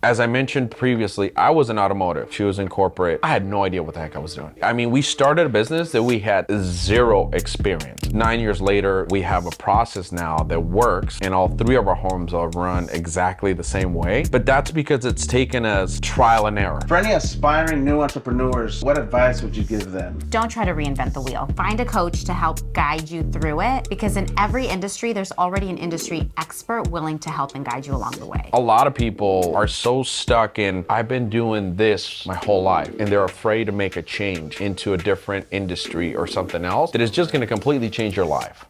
As I mentioned previously, I was in automotive. She was in corporate. I had no idea what the heck I was doing. I mean, we started a business that we had zero experience. 9 years later, we have a process now that works, and all three of our homes are run exactly the same way. But that's because it's taken us trial and error. For any aspiring new entrepreneurs, what advice would you give them? Don't try to reinvent the wheel. Find a coach to help guide you through it, because in every industry, there's already an industry expert willing to help and guide you along the way. A lot of people are so stuck in, I've been doing this my whole life, and they're afraid to make a change into a different industry or something else that is just going to completely change your life.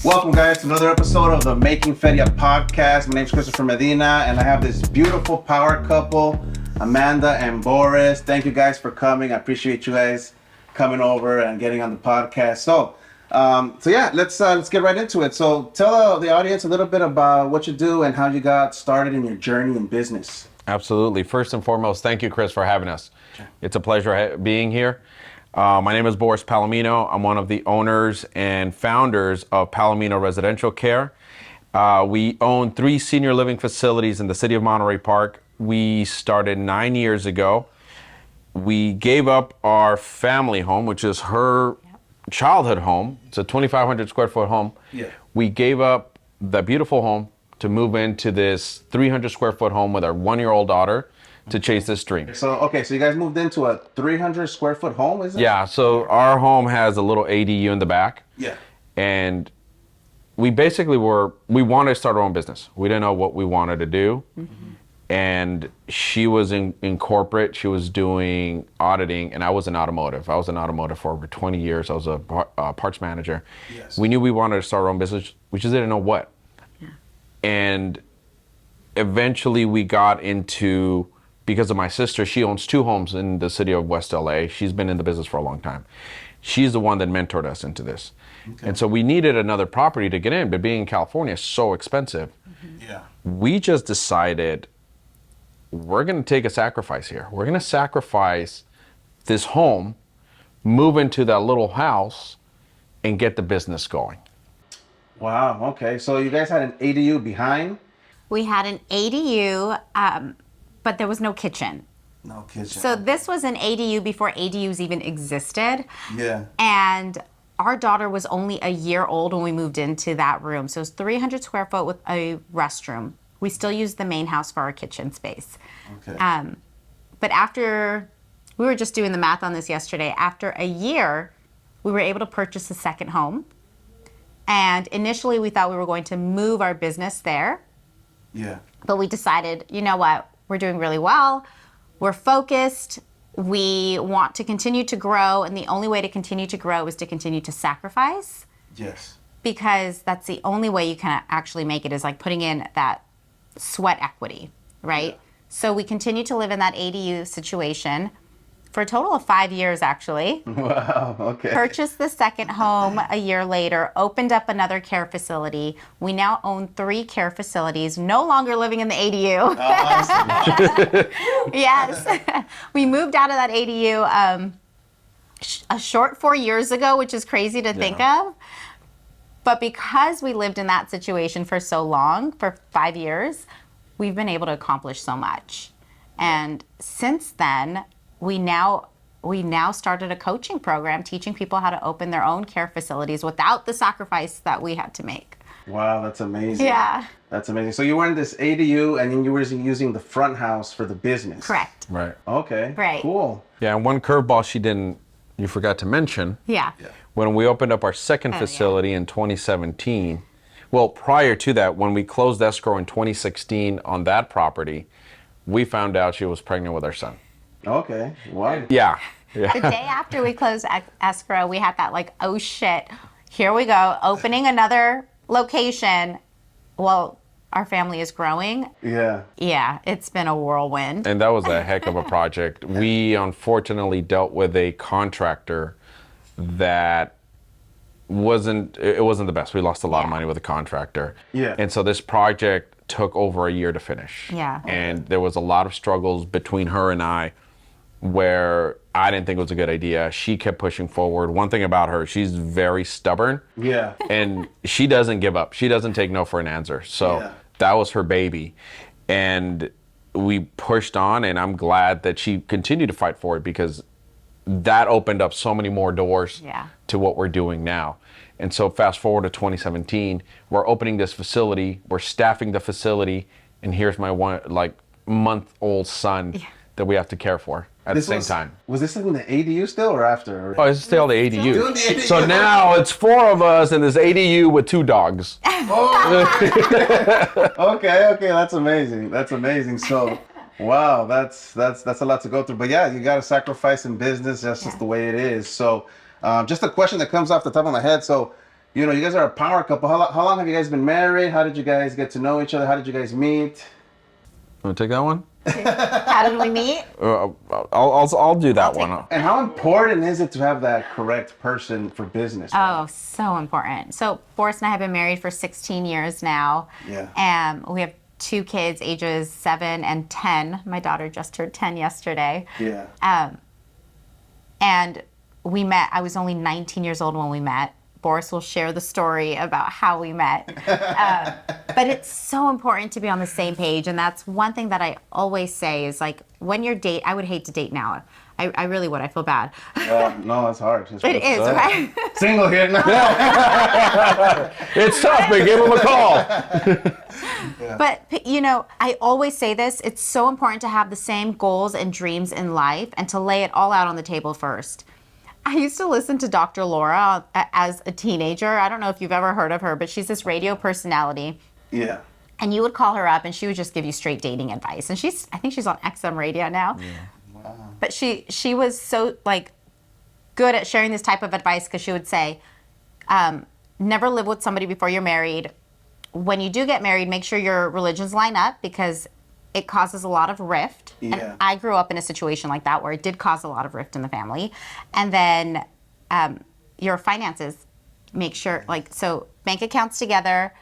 Welcome, guys, to another episode of the Making Feria podcast. My name is Chris Medina, and I have this beautiful power couple, Amanda and Boris. Thank you guys for coming. I appreciate you guys coming over and getting on the podcast. So let's get right into it. So tell the audience a little bit about what you do and how you got started in your journey in business. Absolutely. First and foremost, thank you, Chris, for having us. Sure. It's a pleasure being here. My name is Boris Palomino. I'm one of the owners and founders of Palomino Residential Care. We own 3 senior living facilities in the city of Monterey Park. We started 9 years ago. We gave up our family home, which is her childhood home. It's a 2,500 square foot home. Yeah. We gave up the beautiful home to move into this 300 square foot home with our 1-year-old daughter to chase this dream. So you guys moved into a 300 square foot home, is it? Yeah, so our home has a little ADU in the back. Yeah. And we basically we wanted to start our own business. We didn't know what we wanted to do. Mm-hmm. And she was in corporate, she was doing auditing, and I was in automotive. I was in automotive for over 20 years. I was a parts manager. Yes. We knew we wanted to start our own business, we just didn't know what. Yeah. And eventually we got into, because of my sister, she owns 2 homes in the city of West LA. She's been in the business for a long time. She's the one that mentored us into this. Okay. And so we needed another property to get in, but being in California is so expensive. Mm-hmm. Yeah. We just decided, we're going to take a sacrifice here. We're going to sacrifice this home, move into that little house, and get the business going. Wow. Okay. So you guys had an ADU behind? We had an ADU, but there was no kitchen. No kitchen. So this was an ADU before ADUs even existed. Yeah. And our daughter was only a year old when we moved into that room. So it was 300 square foot with a restroom. We still use the main house for our kitchen space. Okay. But after, we were just doing the math on this yesterday, after a year, we were able to purchase a second home. And initially we thought we were going to move our business there. Yeah. But we decided, you know what, we're doing really well. We're focused. We want to continue to grow. And the only way to continue to grow is to continue to sacrifice. Yes. Because that's the only way you can actually make it, is like putting in that sweat equity, right? Yeah. So we continue to live in that ADU situation for a total of 5 years, actually. Wow, okay. Purchased the second home a year later, opened up another care facility. We now own 3 care facilities, no longer living in the ADU. Awesome. Yes. We moved out of that ADU a short 4 years ago, which is crazy to think of. But because we lived in that situation for so long, for 5 years, we've been able to accomplish so much. And since then, we now started a coaching program teaching people how to open their own care facilities without the sacrifice that we had to make. Wow, that's amazing. Yeah. That's amazing. So you were in this ADU and then you were using the front house for the business. Correct. Right. Okay. Right. Cool. Yeah, and one curveball you forgot to mention. Yeah. When we opened up our second facility in 2017, well, prior to that, when we closed escrow in 2016 on that property, we found out she was pregnant with our son. Okay. Wow. Yeah. The day after we closed escrow, we had that like, oh shit, here we go, opening another location. Well, our family is growing. Yeah. Yeah, it's been a whirlwind. And that was a heck of a project. We unfortunately dealt with a contractor that wasn't the best. We lost a lot of money with a contractor. Yeah. And so this project took over a year to finish. Yeah. And there was a lot of struggles between her and I where I didn't think it was a good idea. She kept pushing forward. One thing about her, she's very stubborn. Yeah. And she doesn't give up. She doesn't take no for an answer. So that was her baby. And we pushed on, and I'm glad that she continued to fight for it, because that opened up so many more doors to what we're doing now. And so fast forward to 2017, we're opening this facility, we're staffing the facility, and here's my month-old son that we have to care for at the same time. Was this in the ADU still or after? Oh, it's still the ADU. Still the ADU. So now it's 4 of us in this ADU with 2 dogs. Okay, that's amazing. So, wow, that's a lot to go through. But yeah, you got to sacrifice in business. That's just the way it is. So, just a question that comes off the top of my head. So, you guys are a power couple. How long have you guys been married? How did you guys get to know each other? How did you guys meet? Want to take that one? How did we meet? I'll do that one. And how important is it to have that correct person for business? Oh, so important. So Boris and I have been married for 16 years now. Yeah. And we have 2 kids, ages 7 and 10. My daughter just turned 10 yesterday. Yeah. And we met, I was only 19 years old when we met. Boris will share the story about how we met. But it's so important to be on the same page. And that's one thing that I always say is, like, when you're I would hate to date now. I really would. I feel bad. No, it's hard. It is, right? Single here now. It's tough, but give him a call. But, I always say this. It's so important to have the same goals and dreams in life and to lay it all out on the table first. I used to listen to Dr. Laura as a teenager. I don't know if you've ever heard of her, but she's this radio personality. Yeah. And you would call her up and she would just give you straight dating advice. And I think she's on XM radio now. Yeah. Wow. But she was so good at sharing this type of advice, because she would say, never live with somebody before you're married. When you do get married, make sure your religions line up, because it causes a lot of rift. Yeah. And I grew up in a situation like that where it did cause a lot of rift in the family. And then your finances, make sure, so bank accounts together,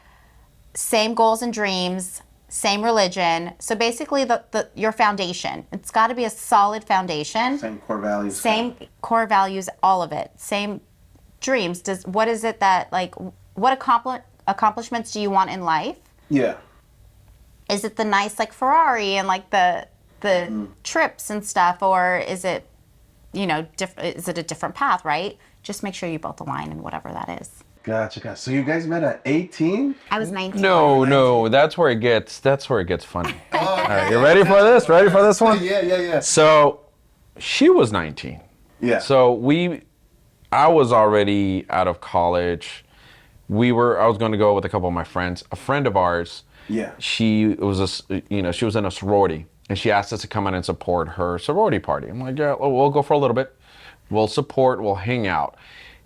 same goals and dreams, same religion. So basically your foundation, it's got to be a solid foundation. Same core values. Same core values, all of it. Same dreams. What is it that, what accomplishments do you want in life? Yeah. Is it the nice Ferrari and the trips and stuff, or is it is it a different path, right? Just make sure you both align in whatever that is. Gotcha. So you guys met at 18? I was 19. No, that's where it gets funny. All right, you ready for this? Ready for this one? Yeah. So she was 19. Yeah. So I was already out of college. I was going to go with a couple of my friends. A friend of ours, yeah, she was she was in a sorority, and she asked us to come in and support her sorority party. I'm like, yeah, we'll go for a little bit. We'll support. We'll hang out.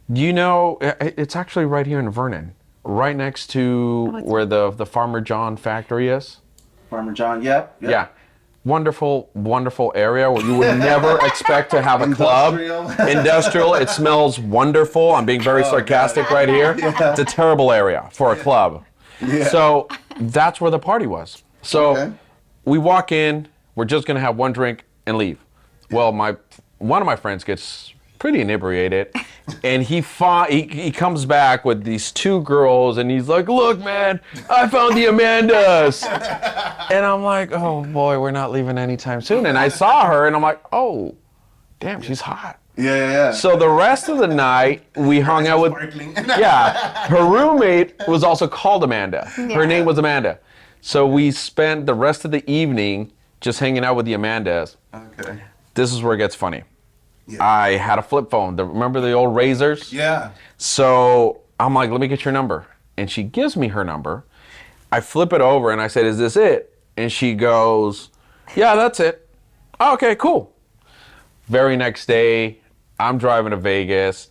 It's actually right here in Vernon, right next to where the Farmer John factory is. Farmer John, yep. Yeah. Wonderful, wonderful area where you would never expect to have a club. Industrial. It smells wonderful. I'm being very sarcastic right here. Yeah. It's a terrible area for a club. Yeah. So that's where the party was. So we walk in, we're just going to have one drink and leave. Well, one of my friends gets pretty inebriated, and he comes back with these 2 girls, and he's like, "Look, man, I found the Amandas." And I'm like, "Oh boy, we're not leaving anytime soon." And I saw her, and I'm like, "Oh, damn, she's hot." Yeah. So the rest of the night, we hung out with, her roommate was also called Amanda. Yeah. Her name was Amanda. So we spent the rest of the evening just hanging out with the Amandas. Okay. This is where it gets funny. Yeah. I had a flip phone. Remember the old Razors? Yeah. So I'm like, let me get your number. And she gives me her number. I flip it over and I said, "Is this it?" And she goes, "Yeah, that's it." Oh, okay, cool. Very next day, I'm driving to Vegas,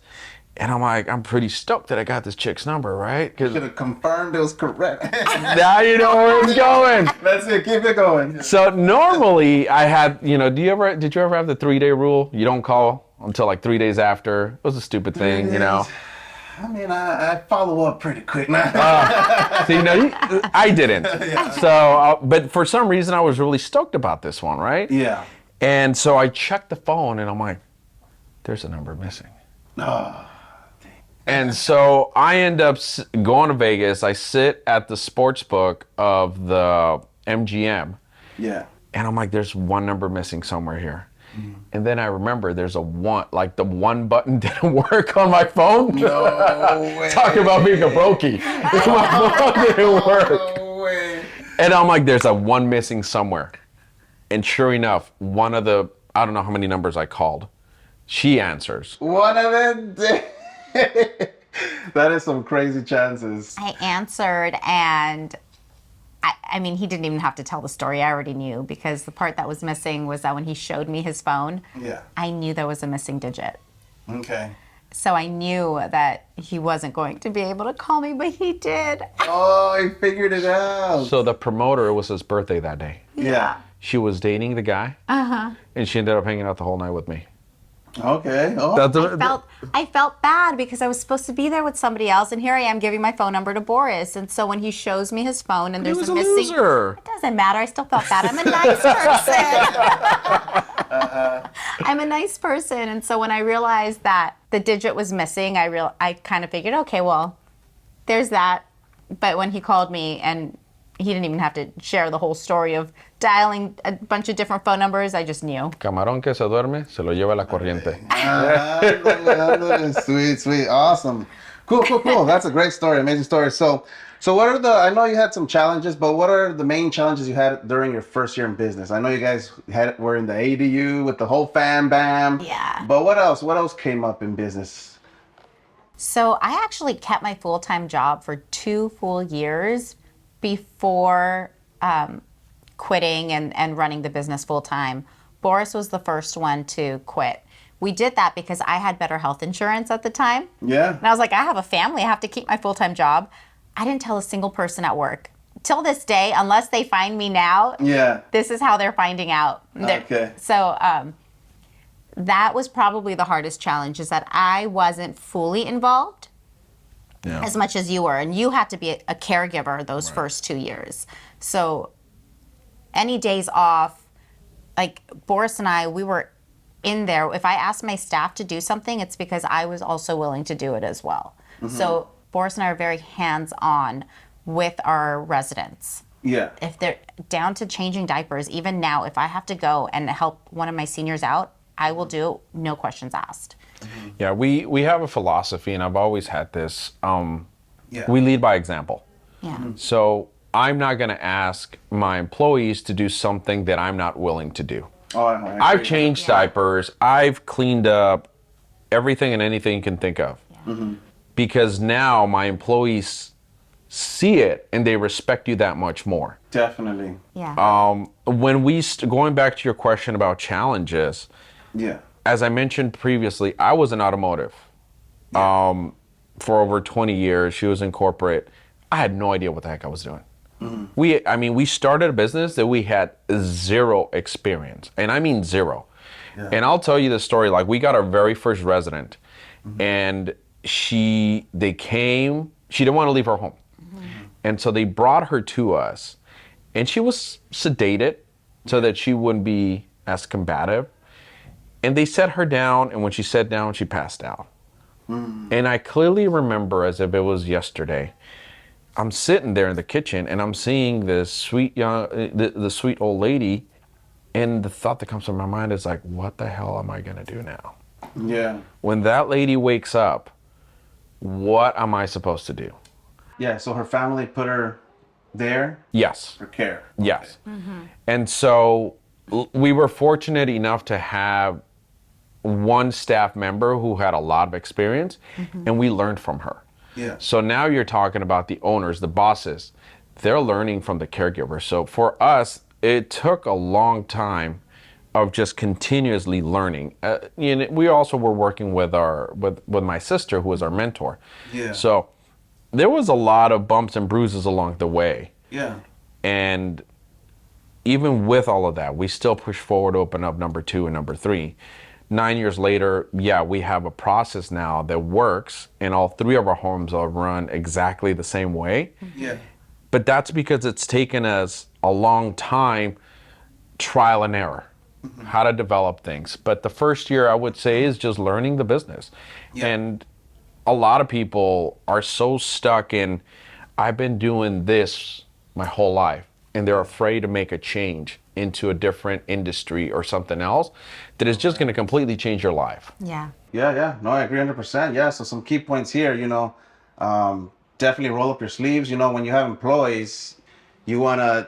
and I'm like, I'm pretty stoked that I got this chick's number, right? You should have confirmed it was correct. Now you know where it's going. That's it. Keep it going. So normally I had, did you ever have the 3-day rule? You don't call until 3 days after. It was a stupid thing, I mean, I follow up pretty quick now. I didn't. Yeah. So, but for some reason I was really stoked about this one, right? Yeah. And so I checked the phone and I'm like, there's a number missing. Oh. And so I end up going to Vegas. I sit at the sports book of the MGM. Yeah. And I'm like, there's one number missing somewhere here. And then I remember there's a one, like the one button didn't work on my phone. No way. Talk about being a brokey. My phone didn't work. No way. And I'm like, there's a one missing somewhere. And sure enough, one of the, I don't know how many numbers I called, she answers. One of them did. That is some crazy chances. I answered, and I mean, he didn't even have to tell the story. I already knew, because the part that was missing was that when he showed me his phone, Yeah. I knew there was a missing digit. Okay. So I knew that he wasn't going to be able to call me, but he did. Oh, he figured it out. So the promoter, it was his birthday that day. Yeah. She was dating the guy. And she ended up hanging out the whole night with me. Okay. Oh. I felt bad because I was supposed to be there with somebody else, and here I am giving my phone number to Boris. And so when he shows me his phone and He there's was a a missing, loser. it doesn't matter. I still felt bad. I'm a nice person. I'm a nice person, and so when I realized that the digit was missing, I kind of figured, okay, well, there's that. But when he called me, and he didn't even have to share the whole story of dialing a bunch of different phone numbers, I just knew. Camarón que se duerme, se lo lleva la corriente. Sweet. Awesome. Cool. That's a great story. Amazing story. So what are I know you had some challenges, but what are the main challenges you had during your first year in business? I know you guys were in the ADU with the whole fam bam. Yeah. But what else? What else came up in business? So I actually kept my full-time job for 2 full years before quitting and running the business full-time. Boris was the first one to quit. We did that because I had better health insurance at the time. Yeah. And I was like, I have a family. I have to keep my full-time job. I didn't tell a single person at work. Till this day, unless they find me now, Yeah. this is how they're finding out. Okay. So that was probably the hardest challenge, is that I wasn't fully involved as much as you were. And you had to be a caregiver those first 2 years. So any days off, like Boris and I, we were in there. If I asked my staff to do something, it's because I was also willing to do it as well. So Boris and I are very hands-on with our residents. Yeah. If they're down to changing diapers, even now, if I have to go and help one of my seniors out, I will do it, no questions asked. Yeah, we have a philosophy, and I've always had this. Yeah. We lead by example. Yeah. So I'm not going to ask my employees to do something that I'm not willing to do. Oh, I've changed diapers. I've cleaned up everything and anything you can think of. Because now my employees see it and they respect you that much more. Definitely. Yeah. When going back to your question about challenges, Yeah. as I mentioned previously, I was in automotive for over 20 years. She was in corporate. I had no idea what the heck I was doing. We started a business that we had zero experience, and I mean zero. Yeah. And I'll tell you the story. Like, we got our very first resident, and they came. She didn't want to leave her home, and so they brought her to us, and she was sedated so that she wouldn't be as combative. And they set her down, and when she sat down, she passed out. And I clearly remember, as if it was yesterday, I'm sitting there in the kitchen, and I'm seeing this sweet the sweet old lady, and the thought that comes to my mind is like, what the hell am I gonna do now? Yeah. When that lady wakes up, what am I supposed to do? Yeah. So her family put her there Yes. for care. Yes. And so we were fortunate enough to have one staff member who had a lot of experience, and we learned from her. Yeah. So now you're talking about the owners, the bosses. They're learning from the caregiver. So for us, it took a long time of just continuously learning. We also were working with my sister, who was our mentor. Yeah. So there was a lot of bumps and bruises along the way. Yeah. And even with all of that, we still push forward to open up number 2 and number 3. 9 years later, we have a process now that works, and all 3 of our homes are run exactly the same way. Yeah. But that's because it's taken us a long time, trial and error, how to develop things. But the first year, I would say, is just learning the business. Yeah. And a lot of people are so stuck in, I've been doing this my whole life, and they're afraid to make a change into a different industry or something else that is just going to completely change your life. Yeah. Yeah. No, I agree 100%. Yeah. So some key points here, definitely roll up your sleeves. When you have employees, you want to,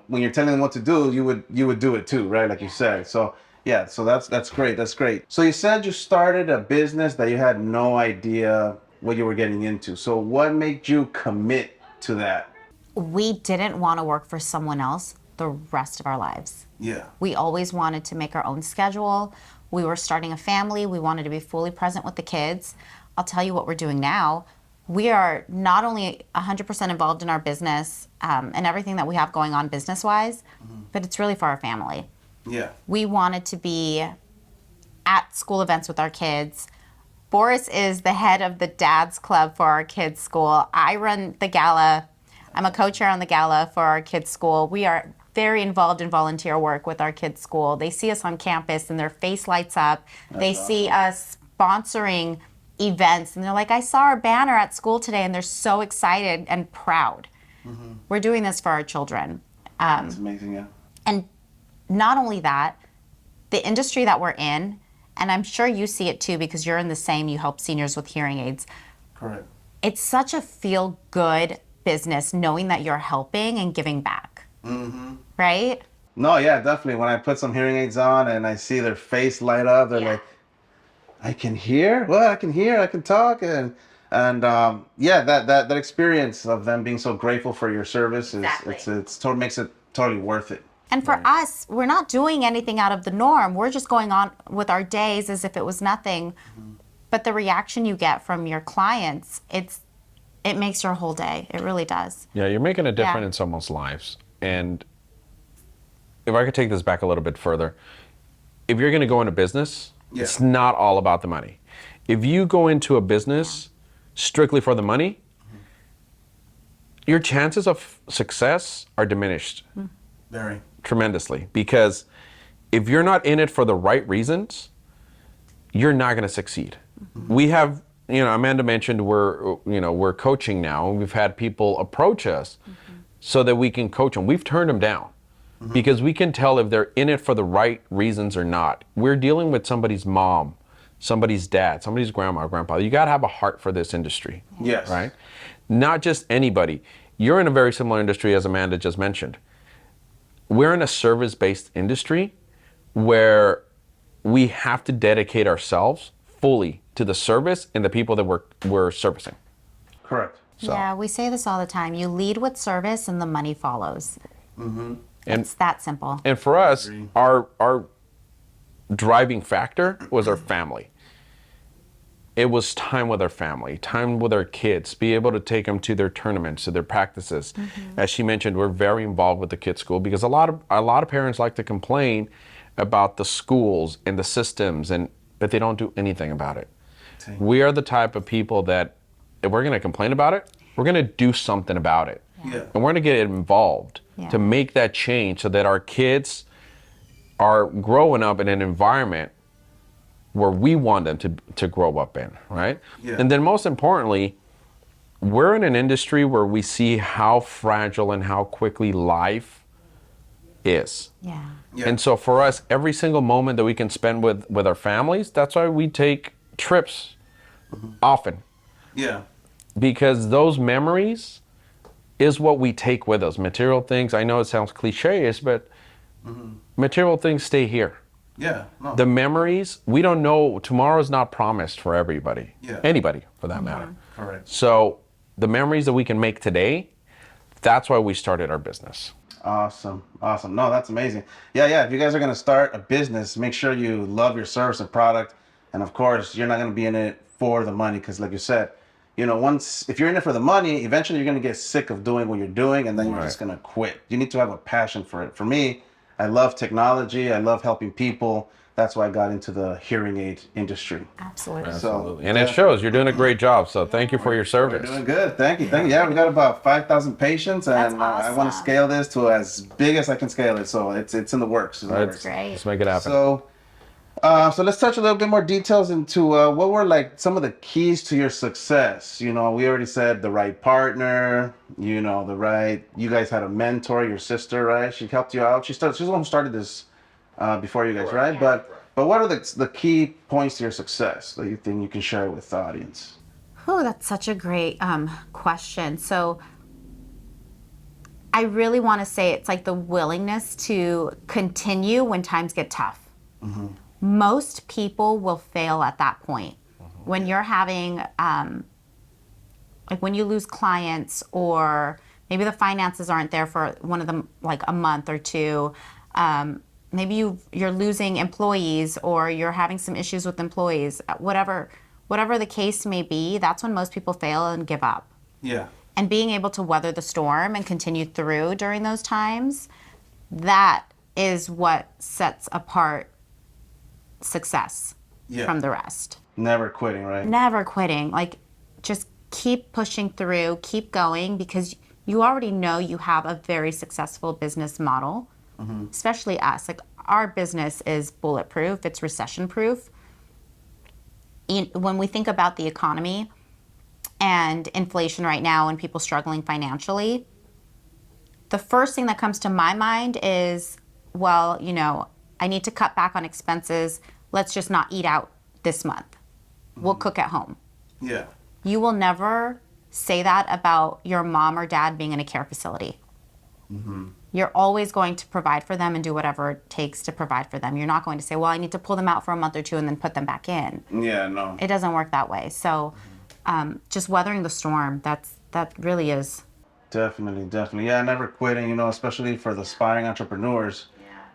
when you're telling them what to do, you would do it too, right? Like you said. So yeah, so that's great. That's great. So you said you started a business that you had no idea what you were getting into. So what made you commit to that? We didn't want to work for someone else the rest of our lives. Yeah. We always wanted to make our own schedule. We were starting a family. We wanted to be fully present with the kids. I'll tell you what we're doing now. We are not only 100% involved in our business and everything that we have going on business-wise, but it's really for our family. Yeah. We wanted to be at school events with our kids. Boris is the head of the Dad's Club for our kids' school. I run the gala. I'm a co-chair on the gala for our kids' school. We are very involved in volunteer work with our kids' school. They see us on campus and their face lights up. They see us sponsoring events and they're like, I saw our banner at school today, and they're so excited and proud. We're doing this for our children. That's amazing, yeah. And not only that, the industry that we're in, and I'm sure you see it too because you're in the same, you help seniors with hearing aids. Correct. It's such a feel-good business knowing that you're helping and giving back. Right? No, yeah, definitely. When I put some hearing aids on and I see their face light up, they're like, I can hear? Well, I can hear, I can talk. And that experience of them being so grateful for your service is makes it totally worth it. And for us, we're not doing anything out of the norm. We're just going on with our days as if it was nothing. But the reaction you get from your clients, it makes your whole day. It really does. Yeah, you're making a difference in someone's lives. And if I could take this back a little bit further, if you're going to go into business, it's not all about the money. If you go into a business strictly for the money, your chances of success are diminished. Very. Tremendously. Because if you're not in it for the right reasons, you're not going to succeed. We have, Amanda mentioned we're coaching now, and we've had people approach us so that we can coach them. We've turned them down because we can tell if they're in it for the right reasons or not. We're dealing with somebody's mom, somebody's dad, somebody's grandma, grandpa. You got to have a heart for this industry. Yes. Right? Not just anybody. You're in a very similar industry as Amanda just mentioned. We're in a service-based industry where we have to dedicate ourselves fully to the service and the people that we're servicing. Correct. So. Yeah, we say this all the time. You lead with service and the money follows. It's that simple. And for us, our driving factor was our family. It was time with our family, time with our kids, be able to take them to their tournaments, to their practices. As she mentioned, we're very involved with the kids' school because a lot of parents like to complain about the schools and the systems, but they don't do anything about it. We are the type of people that if we're going to complain about it, we're going to do something about it. Yeah. And we're going to get involved to make that change so that our kids are growing up in an environment where we want them to grow up in, right? Yeah. And then most importantly, we're in an industry where we see how fragile and how quickly life is. Yeah. And so for us, every single moment that we can spend with our families, that's why we take trips often. Yeah. Because those memories is what we take with us. Material things, I know it sounds cliche-ish, but material things stay here. Yeah. No. The memories, we don't know, tomorrow's not promised for everybody. Yeah. Anybody, for that matter. Correct. So the memories that we can make today, that's why we started our business. Awesome. No, that's amazing. Yeah. If you guys are going to start a business, make sure you love your service and product. And of course, you're not going to be in it for the money because like you said, if you're in it for the money, eventually you're going to get sick of doing what you're doing and then you're just going to quit. You need to have a passion for it. For me, I love technology. I love helping people. That's why I got into the hearing aid industry. Absolutely. Absolutely. And it shows. You're doing a great job. So thank you for your service. We're doing good. Thank you. Yeah, we got about 5,000 patients, and That's I want to awesome. scale this to as big as I can scale it. So it's in the works. Great. Let's make it happen. So So let's touch a little bit more details into what were like some of the keys to your success. You know, we already said the right partner. You know, You guys had a mentor, your sister, right? She helped you out. She's the one who started this before you guys, right? But what are the key points to your success that you think you can share with the audience? Oh, that's such a great question. So I really want to say it's like the willingness to continue when times get tough. Most people will fail at that point. When you're having, like when you lose clients, or maybe the finances aren't there for one of them, like a month or two. Maybe you're losing employees, or you're having some issues with employees. Whatever the case may be, that's when most people fail and give up. Yeah. And being able to weather the storm and continue through during those times, that is what sets apart success from the rest. Never quitting, right? Never quitting. Like, just keep pushing through, keep going, because you already know you have a very successful business model, especially us. Like, our business is bulletproof, it's recession proof. When we think about the economy and inflation right now and people struggling financially, the first thing that comes to my mind is, well, you know, I need to cut back on expenses. Let's just not eat out this month. We'll cook at home. Yeah. You will never say that about your mom or dad being in a care facility. You're always going to provide for them and do whatever it takes to provide for them. You're not going to say, well, I need to pull them out for a month or two and then put them back in. Yeah, no. It doesn't work that way. So just weathering the storm, that really is. Definitely. Yeah, never quitting, you know, especially for the aspiring entrepreneurs.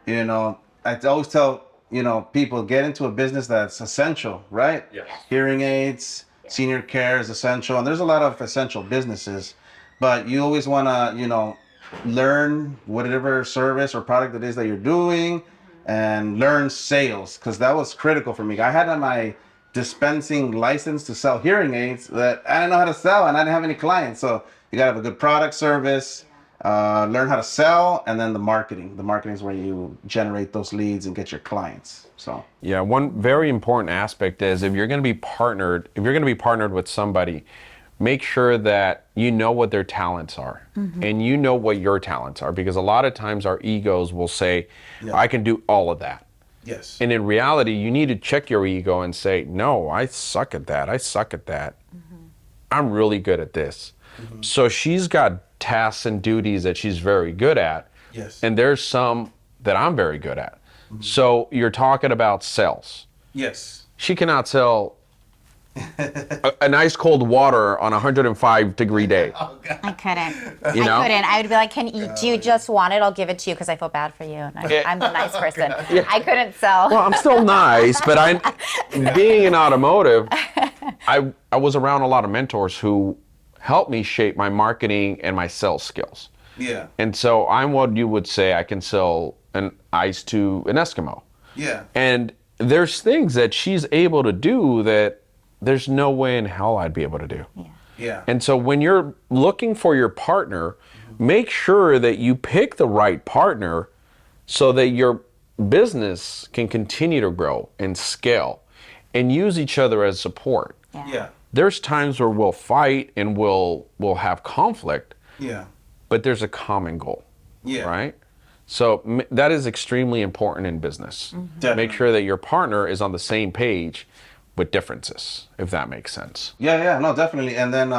You know, I always tell, you know, people get into a business that's essential, right? Yes. Hearing aids, senior care is essential, and there's a lot of essential businesses, but you always want to, you know, learn whatever service or product it is that you're doing, and learn sales, because that was critical for me. I had my dispensing license to sell hearing aids that I didn't know how to sell, and I didn't have any clients. So you gotta have a good product, service, learn how to sell, and then the marketing. The marketing is where you generate those leads and get your clients. So Yeah, one very important aspect is if you're going to be partnered with somebody, make sure that you know what their talents are and you know what your talents are, because a lot of times our egos will say, I can do all of that. yes, And in reality, you need to check your ego and say, no, I suck at that. I'm really good at this. So she's got tasks and duties that she's very good at. yes, And there's some that I'm very good at. So you're talking about sales. yes. She cannot sell an ice cold water on a 105-degree day. I couldn't. You know? I couldn't. I would be like, do you just want it? I'll give it to you because I feel bad for you. And I'm the nice person. I couldn't sell. Well, I'm still nice, but being in automotive, I was around a lot of mentors who helped me shape my marketing and my sales skills. Yeah, And so I'm what you would say I can sell an ice to an Eskimo. yeah, And there's things that she's able to do that there's no way in hell I'd be able to do. yeah. And so when you're looking for your partner, make sure that you pick the right partner so that your business can continue to grow and scale and use each other as support. Yeah. There's times where we'll fight and we'll have conflict, Yeah. but there's a common goal, Yeah. right? So that is extremely important in business. Definitely. Make sure that your partner is on the same page with differences, if that makes sense. Yeah, no, definitely. And then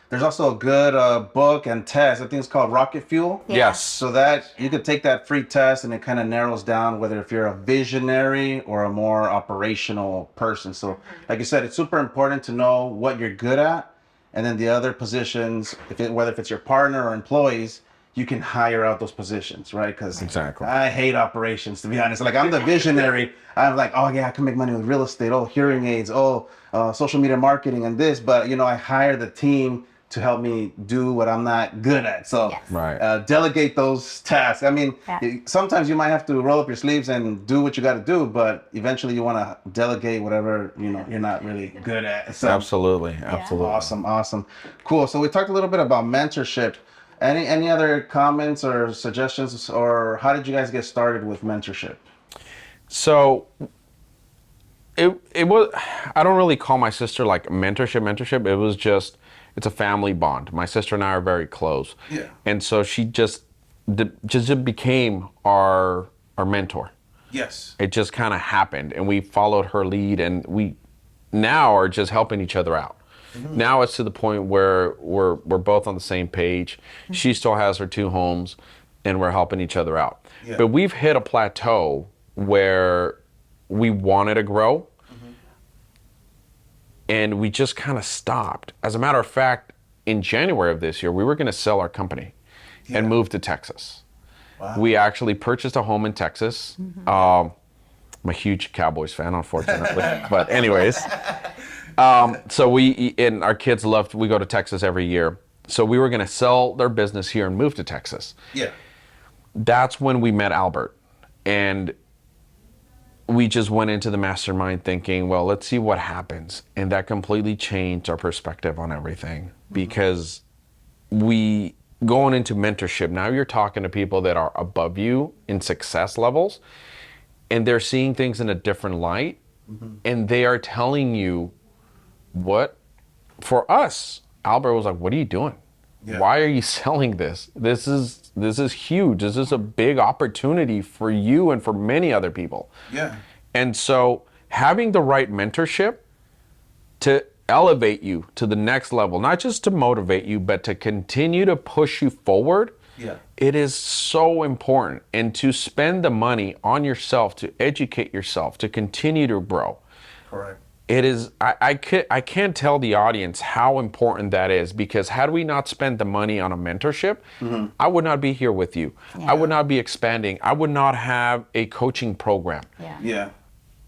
there's also a good book and test. I think it's called Rocket Fuel. Yeah. Yes. So that you could take that free test and it kind of narrows down whether if you're a visionary or a more operational person. So like you said, it's super important to know what you're good at. And then the other positions, whether if it's your partner or employees, you can hire out those positions, right? Because Exactly. I hate operations, to be honest. Like I'm the visionary. I'm like, oh yeah, I can make money with real estate. Oh, hearing aids. Oh, social media marketing and this. But you know, I hire the team to help me do what I'm not good at. So Yes. Right. delegate those tasks. I mean, Yeah. sometimes you might have to roll up your sleeves and do what you got to do, but eventually you want to delegate whatever you know you're not really good at. So Absolutely. awesome, cool. So we talked a little bit about mentorship. Any other comments or suggestions, or how did you guys get started with mentorship? So it was, I don't really call my sister like mentorship. It was just, it's a family bond. My sister and I are very close. Yeah. And so she just became our mentor. Yes. It just kind of happened, and we followed her lead, and we now are just helping each other out. Now it's to the point where we're both on the same page. She still has her 2 homes, and we're helping each other out. Yeah. But we've hit a plateau where we wanted to grow, and we just kind of stopped. As a matter of fact, in January of this year, we were going to sell our company and move to Texas. Wow. We actually purchased a home in Texas. I'm a huge Cowboys fan, unfortunately. But anyways, so we and our kids loved, we go to Texas every year. So we were going to sell their business here and move to Texas. Yeah. That's when we met Albert. And we just went into the mastermind thinking, well, let's see what happens. And that completely changed our perspective on everything, because we going into mentorship, now you're talking to people that are above you in success levels, and they're seeing things in a different light, and they are telling you what, for us, Albert was like, what are you doing? Yeah. Why are you selling this? This is huge. This is a big opportunity for you and for many other people. Yeah. And so having the right mentorship to elevate you to the next level, not just to motivate you, but to continue to push you forward, Yeah. it is so important. And to spend the money on yourself, to educate yourself, to continue to grow. Correct. It is, I can't tell the audience how important that is, because had we not spent the money on a mentorship, I would not be here with you. Yeah. I would not be expanding. I would not have a coaching program. Yeah. Yeah.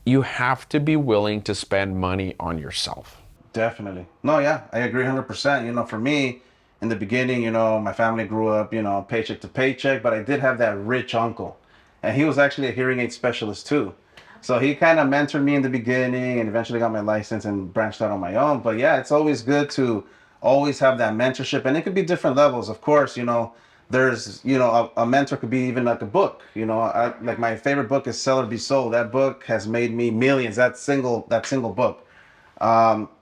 You have to be willing to spend money on yourself. Definitely. No, yeah, I agree 100%. You know, for me, in the beginning, you know, my family grew up, you know, paycheck to paycheck, but I did have that rich uncle. And he was actually a hearing aid specialist too. So he kind of mentored me in the beginning and eventually got my license and branched out on my own. But yeah, it's always good to always have that mentorship. And it could be different levels. Of course, you know, there's, you know, a mentor could be even like a book. You know, like my favorite book is Sell or Be Sold. That book has made me millions, that single book.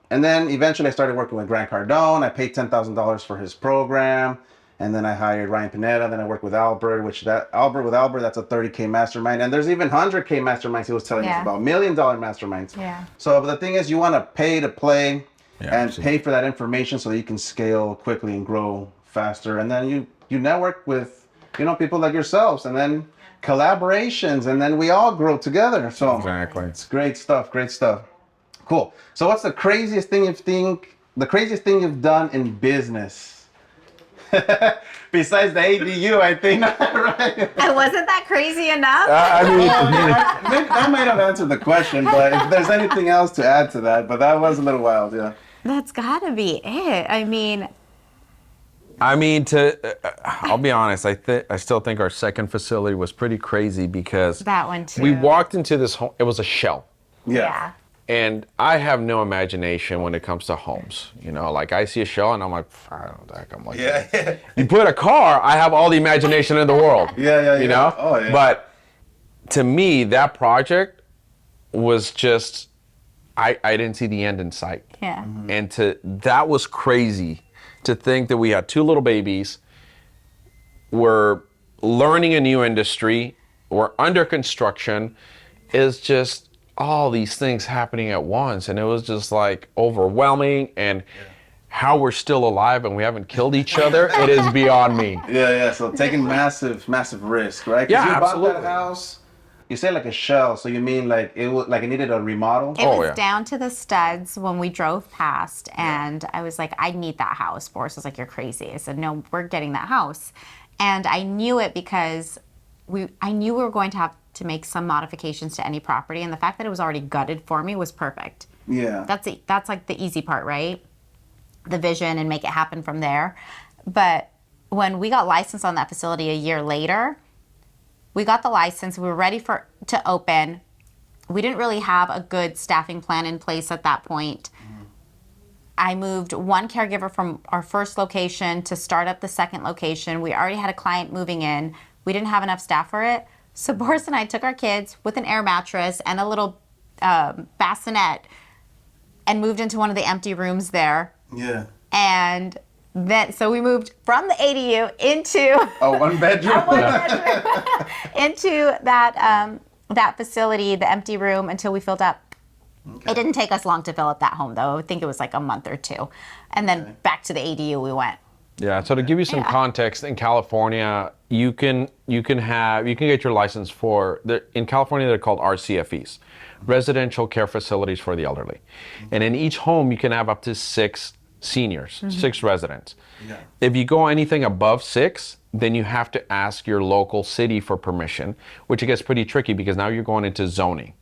And then eventually I started working with Grant Cardone. I paid $10,000 for his program. And then I hired Ryan Pineda. Then I worked with Albert, that's a 30K mastermind. And there's even 100K masterminds he was telling us about, $1 million masterminds. Yeah. So but the thing is, you want to pay to play and absolutely. pay for that information so that you can scale quickly and grow faster. And then you network with, you know, people like yourselves, and then collaborations, and then we all grow together. So Exactly. it's great stuff. Cool. So what's the craziest thing you've done in business? Besides the ADU, I think. Right? I wasn't that crazy enough. That might have answered the question, but if there's anything else to add to that, but that was a little wild, yeah. That's gotta be it. I mean, I'll be honest, I still think our second facility was pretty crazy, because that one too. we walked into this home, it was a shell. Yeah. And I have no imagination when it comes to homes. You know, like I see a shell and I'm like, I don't know what the heck I'm like. Yeah. You put a car, I have all the imagination in the world. Yeah. You know? Oh, yeah. But to me, that project was just, I didn't see the end in sight. Yeah. And that was crazy to think that we had 2 little babies, we're learning a new industry, we're under construction, is just all these things happening at once. And it was just like overwhelming, and how we're still alive and we haven't killed each other, it is beyond me. Yeah. So taking massive risk, right? 'Cause Yeah, you absolutely. bought that house. You say like a shell, so you mean like it needed a remodel? It was yeah. down to the studs when we drove past, and I was like, I need that house. Boris was like, you're crazy. I said, no, we're getting that house. And I knew it because I knew we were going to have to make some modifications to any property, and the fact that it was already gutted for me was perfect. Yeah. That's like the easy part, right? The vision, and make it happen from there. But when we got licensed on that facility a year later, we got the license, we were ready to open. We didn't really have a good staffing plan in place at that point. I moved one caregiver from our first location to start up the second location. We already had a client moving in. We didn't have enough staff for it. So Boris and I took our kids with an air mattress and a little bassinet and moved into one of the empty rooms there. Yeah. And then, so we moved from the ADU into Oh, one bedroom. into that facility, the empty room, until we filled up. Okay. It didn't take us long to fill up that home, though. I think it was like a month or two, and then back to the ADU we went. Yeah. So to give you some context, in California, you can get your license for in California they're called RCFEs, residential care facilities for the elderly, and in each home you can have up to 6 seniors, 6 residents. Yeah. If you go anything above 6, then you have to ask your local city for permission, which it gets pretty tricky because now you're going into zoning.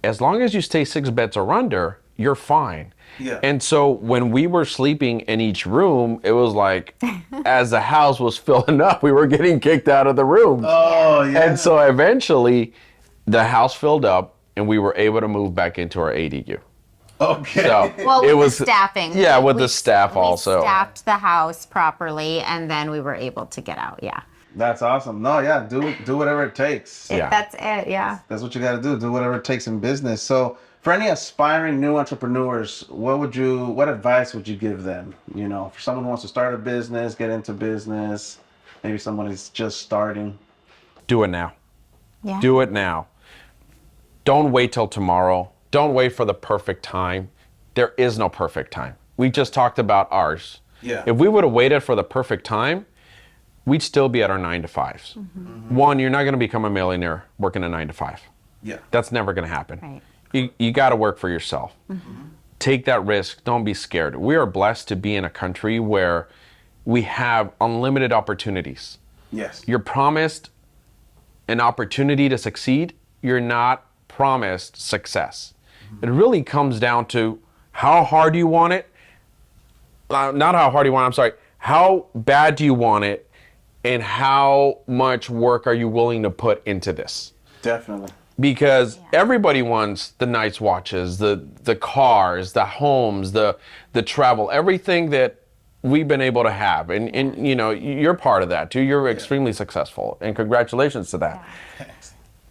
As long as you stay 6 beds or under, you're fine. Yeah. And so when we were sleeping in each room, it was like, as the house was filling up, we were getting kicked out of the room. Oh, yeah. And so eventually, the house filled up, and we were able to move back into our ADU. Okay. So Well, it with was the staffing. Yeah, with the staff also. We staffed the house properly, and then we were able to get out. Yeah. That's awesome. No, yeah, do whatever it takes. Yeah. That's it. Yeah. That's what you got to do. Do whatever it takes in business. So, for any aspiring new entrepreneurs, what advice would you give them? You know, for someone who wants to start a business, get into business, maybe someone is just starting. Do it now. Yeah. Do it now. Don't wait till tomorrow. Don't wait for the perfect time. There is no perfect time. We just talked about ours. Yeah. If we would have waited for the perfect time, we'd still be at our 9 to 5s. One, you're not going to become a millionaire working a 9 to 5. Yeah. That's never going to happen. Right. You got to work for yourself. Take that risk. Don't be scared. We are blessed to be in a country where we have unlimited opportunities. Yes. You're promised an opportunity to succeed. You're not promised success. It really comes down to how hard you want it. Not how hard you want it, I'm sorry. How bad do you want it? And how much work are you willing to put into this? Definitely. Because everybody wants the nice watches, the cars, the homes, the travel, everything that we've been able to have. And you know, you're part of that too. You're extremely successful, and congratulations to that. Yeah.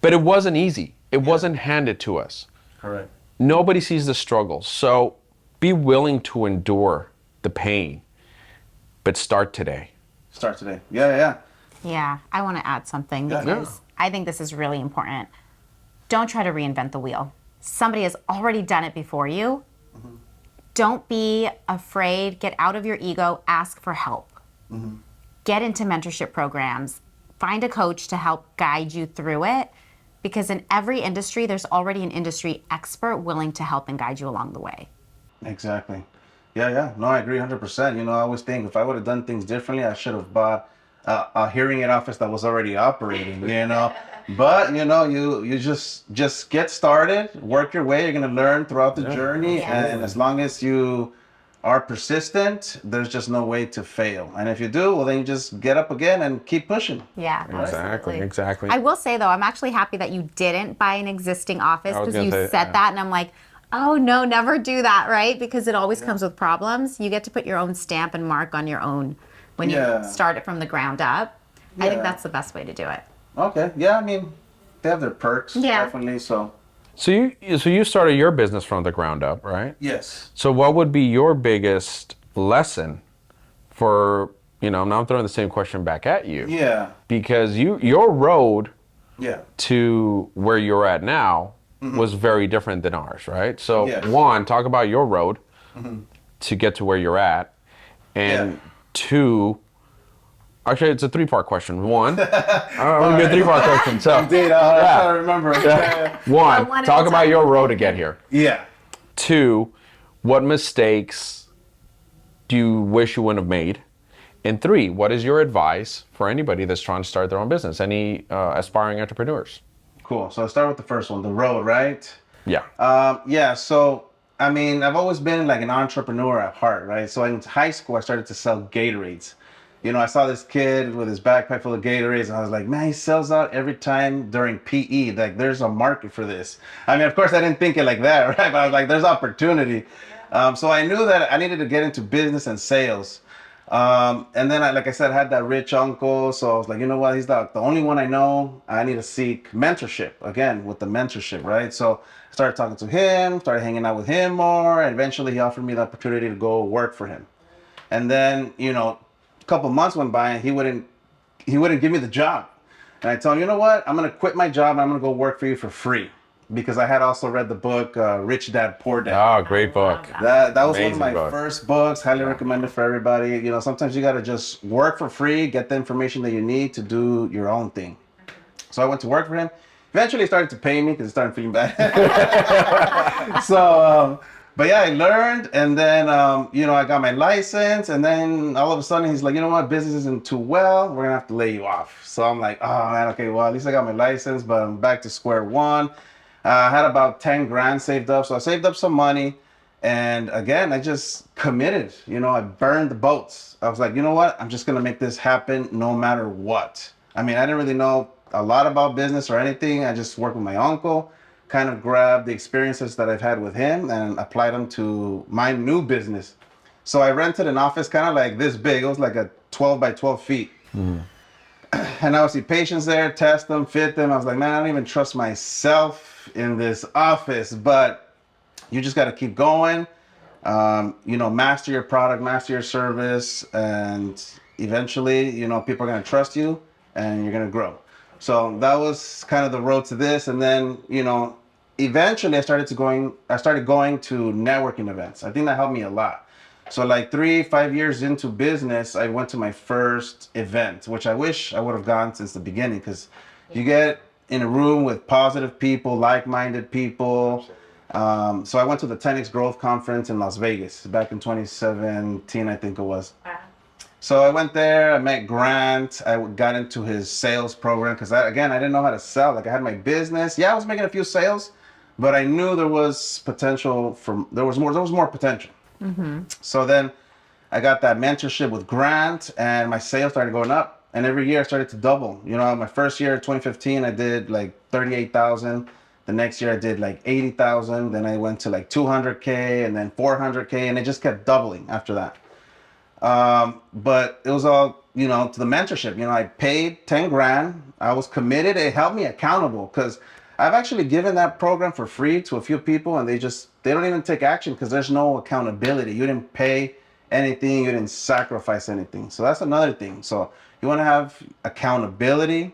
But it wasn't easy. It wasn't handed to us. Correct. Nobody sees the struggles. So be willing to endure the pain, but start today. Start today. Yeah. Yeah. I want to add something Yeah. because I think this is really important. Don't try to reinvent the wheel. Somebody has already done it before you. Don't be afraid. Get out of your ego. Ask for help. Get into mentorship programs. Find a coach to help guide you through it. Because in every industry, there's already an industry expert willing to help and guide you along the way. Exactly. Yeah. No, I agree 100%. You know, I always think if I would have done things differently, I should have bought a hearing aid office that was already operating, you know. But, you know, you just get started, work your way. You're going to learn throughout the journey. And as long as you are persistent, there's just no way to fail. And if you do, well, then you just get up again and keep pushing. Yeah, absolutely. Exactly. I will say, though, I'm actually happy that you didn't buy an existing office because you said that. And I'm like, oh, no, never do that, right? Because it always comes with problems. You get to put your own stamp and mark on your own when you start it from the ground up. I think that's the best way to do it. Okay. Yeah, I mean, they have their perks, definitely. So you started your business from the ground up, right? yes. So what would be your biggest lesson for, you know, now I'm throwing the same question back at you. Yeah. Because your road Yeah. to where you're at now was very different than ours, right? So Yes. one, talk about your road to get to where you're at. And two, actually, it's a 3-part question. One, I'm going to be a 3-part question. So, Indeed, I'm trying to remember. one, one at talk a about time. your road to get here. Yeah. 2, what mistakes do you wish you wouldn't have made? And 3, what is your advice for anybody that's trying to start their own business? Any aspiring entrepreneurs? Cool. So I'll start with the first one, the road, right? Yeah. So, I mean, I've always been like an entrepreneur at heart, right? So in high school, I started to sell Gatorades. You know, I saw this kid with his backpack full of Gatorades, and I was like, man, he sells out every time during PE. Like, there's a market for this. I mean, of course, I didn't think it like that, right? But I was like, there's opportunity. So I knew that I needed to get into business and sales. And then, like I said, I had that rich uncle. So I was like, you know what? He's the only one I know. I need to seek mentorship again with the mentorship, right? So I started talking to him, started hanging out with him more. And eventually, he offered me the opportunity to go work for him. And then, a couple months went by and he wouldn't give me the job. And I told him, you know what? I'm going to quit my job and I'm going to go work for you for free. Because I had also read the book Rich Dad Poor Dad. Oh, great book. That was one of Amazing my book. first books. Highly recommended for everybody. Sometimes you got to just work for free, get the information that you need to do your own thing. So I went to work for him. Eventually, he started to pay me because he started feeling bad. But yeah, I learned, and then I got my license, and then all of a sudden he's like, you know what, business isn't too well. We're gonna have to lay you off. So I'm like, oh man, okay, well at least I got my license, but I'm back to square one. I had about 10 grand saved up, so I saved up some money, and again, I just committed. I burned the boats. I was like, you know what, I'm just gonna make this happen no matter what. I mean, I didn't really know a lot about business or anything. I just worked with my uncle, kind of grabbed the experiences that I've had with him and applied them to my new business. So I rented an office kind of like this big. It was like a 12 by 12 feet. And I would see patients there, test them, fit them. I was like, man, I don't even trust myself in this office, but you just got to keep going. Master your product, master your service, and eventually, people are going to trust you and you're going to grow. So that was kind of the road to this. And then, eventually I started going to networking events. I think that helped me a lot. So like 3-5 years into business, I went to my first event, which I wish I would have gone since the beginning, because you get in a room with positive people, like-minded people. So I went to the 10X Growth Conference in Las Vegas back in 2017, I think it was. Wow. So I went there, I met Grant, I got into his sales program, because I didn't know how to sell. Like I had my business. Yeah, I was making a few sales, but I knew there was potential there was more potential. So then I got that mentorship with Grant, and my sales started going up. And every year I started to double. My first year, 2015, I did like 38,000. The next year I did like 80,000. Then I went to like 200K and then 400K, and it just kept doubling after that. But it was all, to the mentorship. I paid 10 grand. I was committed. It held me accountable, because I've actually given that program for free to a few people, and they don't even take action because there's no accountability. You didn't pay anything. You didn't sacrifice anything. So that's another thing. So you want to have accountability.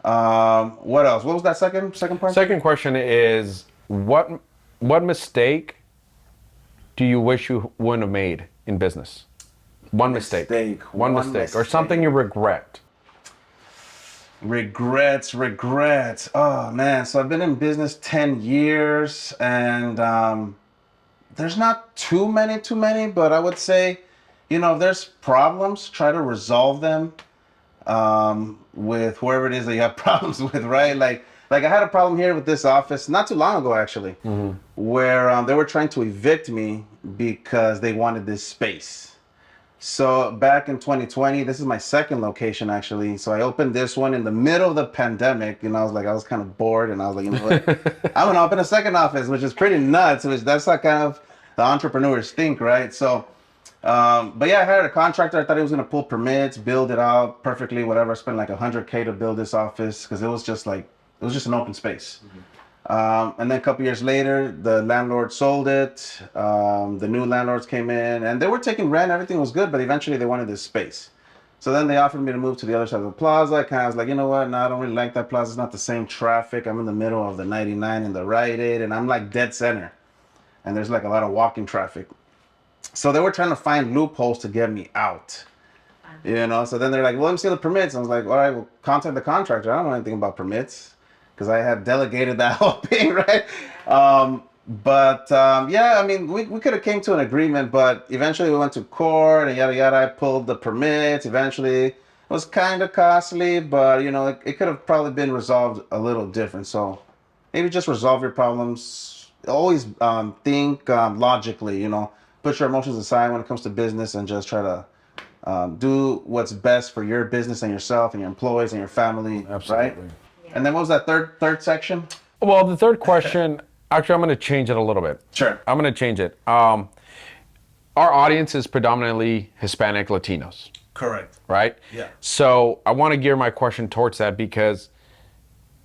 What else? What was that second part? Second question is, what mistake do you wish you wouldn't have made in business? One mistake. One mistake. Or something you regret. Regrets. Oh man. So I've been in business 10 years, and there's not too many, but I would say, if there's problems, try to resolve them with whoever it is that you have problems with, right? Like I had a problem here with this office not too long ago, actually, where they were trying to evict me because they wanted this space. So back in 2020, this is my second location, actually. So I opened this one in the middle of the pandemic, and I was kind of bored, and I was like, you know what, I'm gonna open a second office, which is pretty nuts. That's how kind of the entrepreneurs think, right? So, but yeah, I hired a contractor. I thought he was gonna pull permits, build it out perfectly, whatever. I spent like 100K to build this office because it was just an open space. And then a couple years later, the landlord sold it. The new landlords came in, and they were taking rent. Everything was good, but eventually they wanted this space. So then they offered me to move to the other side of the plaza. I kind of was like, you know what? No, I don't really like that plaza. It's not the same traffic. I'm in the middle of the 99 and the Rite Aid, and I'm like dead center. And there's like a lot of walking traffic. So they were trying to find loopholes to get me out. So then they're like, well, let me see the permits. I was like, all right, well, contact the contractor. I don't know anything about permits, because I had delegated that whole thing, right? Yeah, I mean, we could have came to an agreement, but eventually we went to court and yada yada. I pulled the permits. Eventually, it was kind of costly, but it could have probably been resolved a little different. So maybe just resolve your problems. Always think logically. Put your emotions aside when it comes to business, and just try to do what's best for your business and yourself and your employees and your family. Absolutely. Right? And then what was that third section? Well, the third question, actually, I'm going to change it a little bit. Sure. I'm going to change it. our audience is predominantly Hispanic Latinos, Correct. right? Yeah. So I want to gear my question towards that because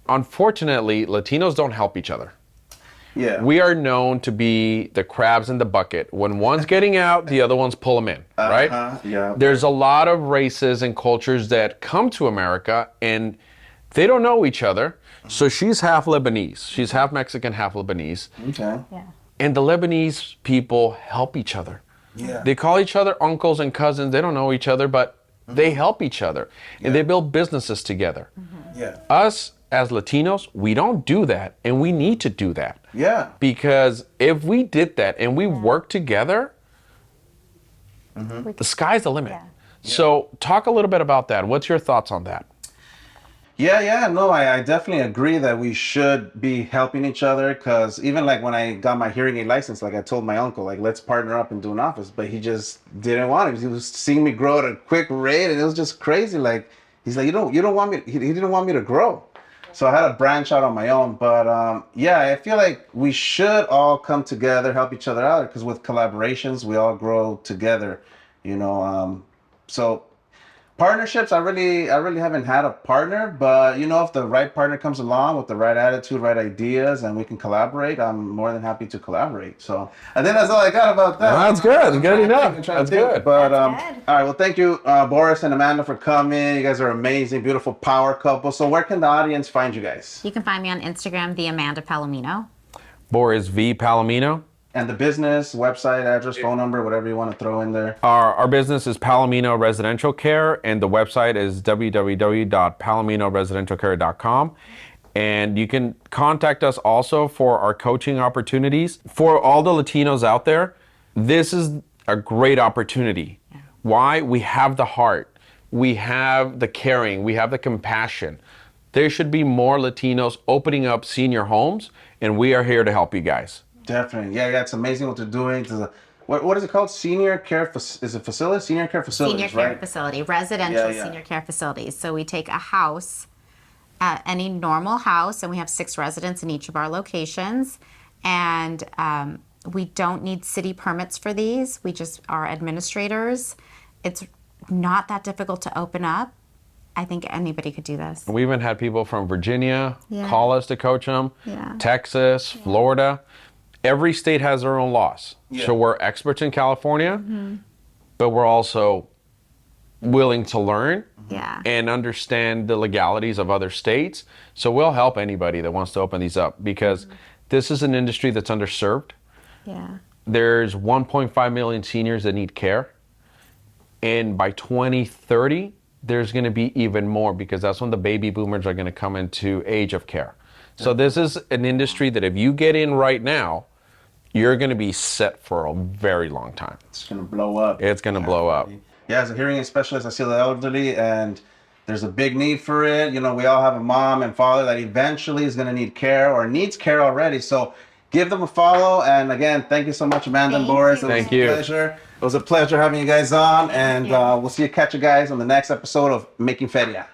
unfortunately, Latinos don't help each other. Yeah. We are known to be the crabs in the bucket. When one's getting out, the other ones pull them in, right? Yeah. There's a lot of races and cultures that come to America and they don't know each other. So she's half Lebanese. She's half Mexican, half Lebanese. Okay. Yeah. And the Lebanese people help each other. Yeah. They call each other uncles and cousins. They don't know each other, but they help each other. And they build businesses together. Yeah. Us as Latinos, we don't do that. And we need to do that. Yeah. Because if we did that and we work together, the sky's the limit. Yeah. So talk a little bit about that. What's your thoughts on that? Yeah, no, I definitely agree that we should be helping each other because even like when I got my hearing aid license, like I told my uncle, like, let's partner up and do an office, but he just didn't want it. He was seeing me grow at a quick rate and it was just crazy. Like, he's like, you don't want me, he didn't want me to grow. So I had to branch out on my own. But yeah, I feel like we should all come together, help each other out because with collaborations, we all grow together, you know. So partnerships, I really haven't had a partner, but you know, if the right partner comes along with the right attitude, right ideas, and we can collaborate, I'm more than happy to collaborate. So I think that's all I got about that. That's good. Good enough. I'm trying to That's think, good. But That's good. all right, well, thank you, Boris and Amanda, for coming. You guys are amazing, beautiful power couple. So where can the audience find you guys? You can find me on Instagram, the Amanda Palomino. Boris V. Palomino. And the business, website, address, phone number, whatever you want to throw in there. Our business is Palomino Residential Care, and the website is www.palominoresidentialcare.com. And you can contact us also for our coaching opportunities. For all the Latinos out there, this is a great opportunity. Why? We have the heart, we have the caring, we have the compassion. There should be more Latinos opening up senior homes, and we are here to help you guys. Definitely. Yeah, it's amazing what they're doing. What is it called? Senior care, is it facility? Senior care facilities, Senior care right? facility, residential Yeah. senior care facilities. So we take a house, any normal house, and we have 6 residents in each of our locations. And we don't need city permits for these. We just are administrators. It's not that difficult to open up. I think anybody could do this. We even had people from Virginia Yeah. call us to coach them, Yeah. Texas, Florida. Every state has their own laws. Yeah. So we're experts in California, but we're also willing to learn Yeah. and understand the legalities of other states. So we'll help anybody that wants to open these up because this is an industry that's underserved. Yeah. There's 1.5 million seniors that need care. And by 2030, there's going to be even more because that's when the baby boomers are going to come into age of care. So this is an industry that if you get in right now, you're going to be set for a very long time. It's going to blow up. It's going to blow up. Yeah, as a hearing aid specialist, I see the elderly, and there's a big need for it. You know, we all have a mom and father that eventually is going to need care or needs care already. So give them a follow. And again, thank you so much, Amanda and Thank Boris. you. It was Thank a you. pleasure. It was a pleasure having you guys on. And you. we'll catch you guys on the next episode of Making Feria.